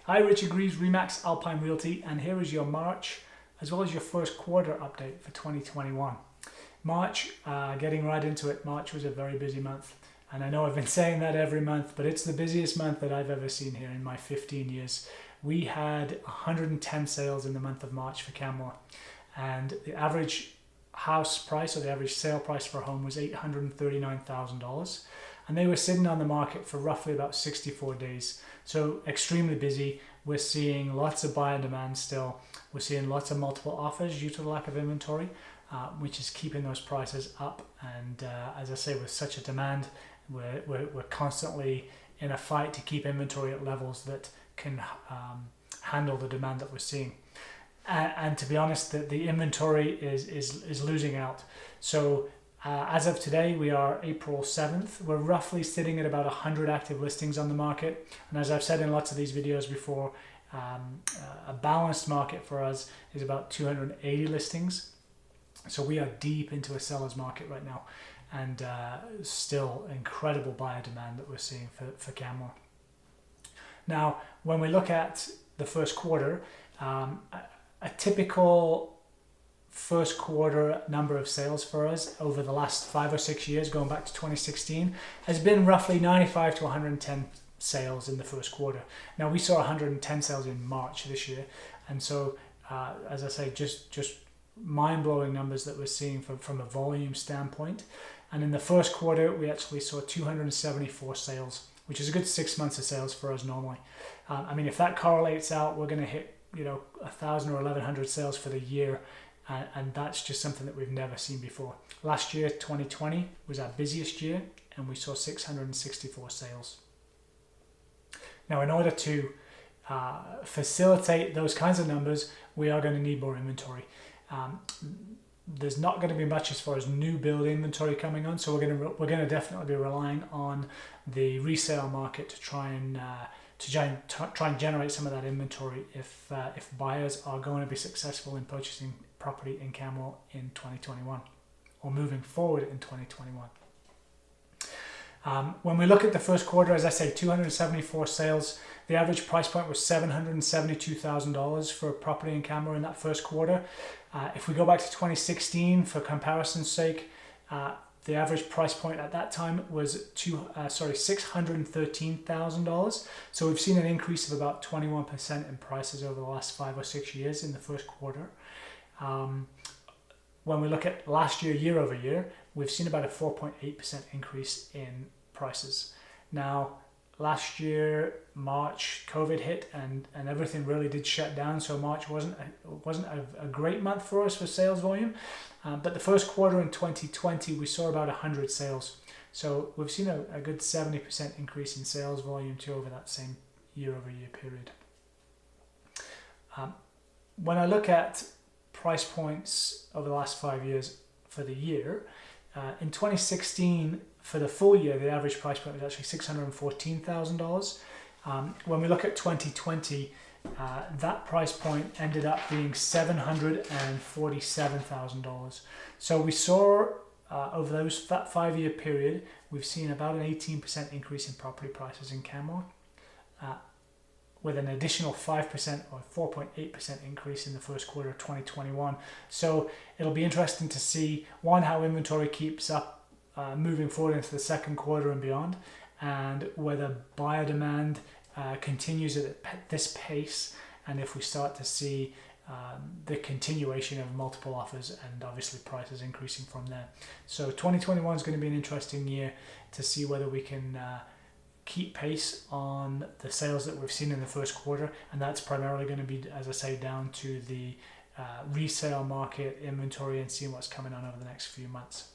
Hi, Richard Greaves, Remax Alpine Realty, and here is your March as well as your first quarter update for 2021. March, getting right into it, March was a very busy month. And I know I've been saying that every month, but it's the busiest month that I've ever seen here in my 15 years. We had 110 sales in the month of March for Canmore, and the average house price or the average sale price for a home was $839,000. And they were sitting on the market for roughly about 64 days. So extremely busy. We're seeing lots of buyer demand still. We're seeing lots of multiple offers due to the lack of inventory, which is keeping those prices up. And as I say, with such a demand, we're constantly in a fight to keep inventory at levels that can handle the demand that we're seeing. And to be honest, the inventory is losing out. So as of today, we are April 7th. We're roughly sitting at about 100 active listings on the market. And as I've said in lots of these videos before, a balanced market for us is about 280 listings. So we are deep into a seller's market right now, and still incredible buyer demand that we're seeing for Canmore. Now, when we look at the first quarter, a typical first quarter number of sales for us over the last 5 or 6 years, going back to 2016, has been roughly 95 to 110 sales in the first quarter. Now, we saw 110 sales in March this year, and so as I say, just mind-blowing numbers that we're seeing from a volume standpoint. And in the first quarter, we actually saw 274 sales, which is a good 6 months of sales for us normally. I mean, if that correlates out, we're going to hit 1,000 or 1,100 sales for the year. And that's just something that we've never seen before. Last year, 2020, was our busiest year, and we saw 664 sales. Now, in order to facilitate those kinds of numbers, we are going to need more inventory. There's not going to be much as far as new build inventory coming on, so we're going to definitely be relying on the resale market to try and generate some of that inventory if buyers are going to be successful in purchasing property in Canmore in 2021 or moving forward in 2021. When we look at the first quarter, as I say, 274 sales. The average price point was $772,000 for a property in Canmore in that first quarter. If we go back to 2016, for comparison's sake, the average price point at that time was $613,000. So we've seen an increase of about 21% in prices over the last 5 or 6 years in the first quarter. When we look at last year, year over year, we've seen about a 4.8% increase in prices. Now, last year, March, COVID hit and everything really did shut down. So March wasn't a great month for us for sales volume. But the first quarter in 2020, we saw about 100 sales. So we've seen a good 70% increase in sales volume too over that same year-over-year period. When I look at price points over the last 5 years for the year, in 2016, for the full year, the average price point was actually $614,000. When we look at 2020, that price point ended up being $747,000. So we saw over that 5-year period, we've seen about an 18% increase in property prices in Canmore, with an additional 5% or 4.8% increase in the first quarter of 2021. So it'll be interesting to see, one, how inventory keeps up moving forward into the second quarter and beyond, and whether buyer demand continues at this pace, and if we start to see the continuation of multiple offers and obviously prices increasing from there. So 2021 is going to be an interesting year to see whether we can keep pace on the sales that we've seen in the first quarter, and that's primarily going to be, as I say, down to the resale market, inventory, and seeing what's coming on over the next few months.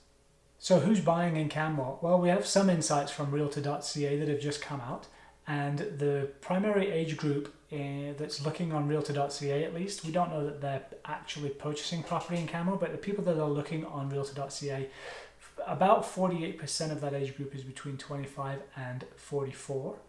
So who's buying in Canmore? Well, we have some insights from Realtor.ca that have just come out, and the primary age group that's looking on Realtor.ca, at least, we don't know that they're actually purchasing property in Canmore, but the people that are looking on Realtor.ca, about 48% of that age group is between 25 and 44.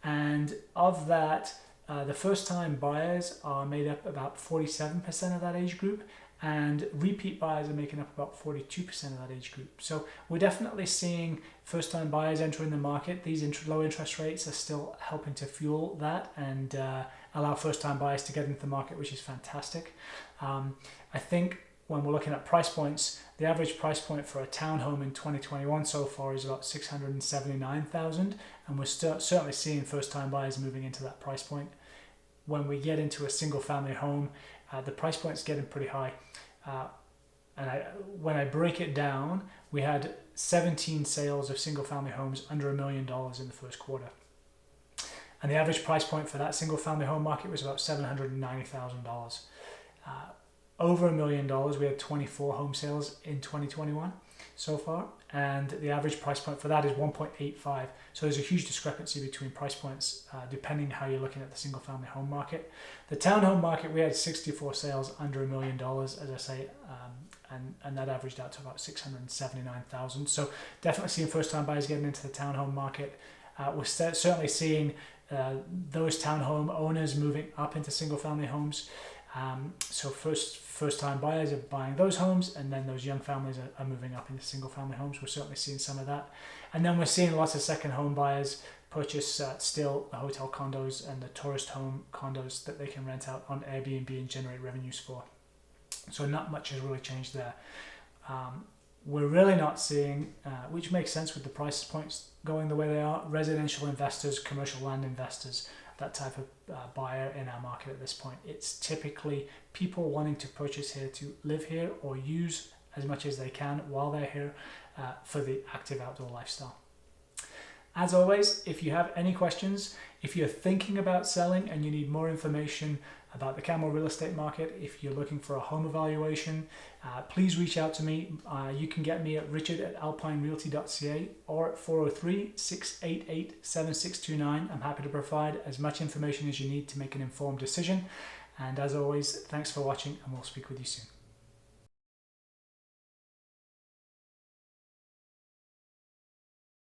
And of that, the first-time buyers are made up about 47% of that age group, and repeat buyers are making up about 42% of that age group. So we're definitely seeing first-time buyers entering the market. These low interest rates are still helping to fuel that and allow first-time buyers to get into the market, which is fantastic. I think when we're looking at price points, the average price point for a townhome in 2021 so far is about $679,000, and we're certainly seeing first-time buyers moving into that price point. When we get into a single-family home, the price point's getting pretty high. When I break it down, we had 17 sales of single-family homes under $1 million in the first quarter. And the average price point for that single-family home market was about $790,000. Over $1 million, we had 24 home sales in 2021 so far, and the average price point for that is 1.85. So there's a huge discrepancy between price points depending how you're looking at the single family home market. The townhome market, we had 64 sales under $1 million, as I say, and that averaged out to about 679,000. So definitely seeing first time buyers getting into the townhome market. We're certainly seeing those townhome owners moving up into single family homes. So first time buyers are buying those homes, and then those young families are moving up into single family homes. We're certainly seeing some of that. And then we're seeing lots of second home buyers purchase still the hotel condos and the tourist home condos that they can rent out on Airbnb and generate revenues for. So not much has really changed there. We're really not seeing, which makes sense with the price points going the way they are, residential investors, commercial land investors, that type of buyer in our market at this point. It's typically people wanting to purchase here to live here or use as much as they can while they're here for the active outdoor lifestyle. As always, if you have any questions, if you're thinking about selling and you need more information about the Canmore real estate market, if you're looking for a home evaluation, please reach out to me. You can get me at richard@alpinerealty.ca or at 403-688-7629. I'm happy to provide as much information as you need to make an informed decision. And as always, thanks for watching, and we'll speak with you soon.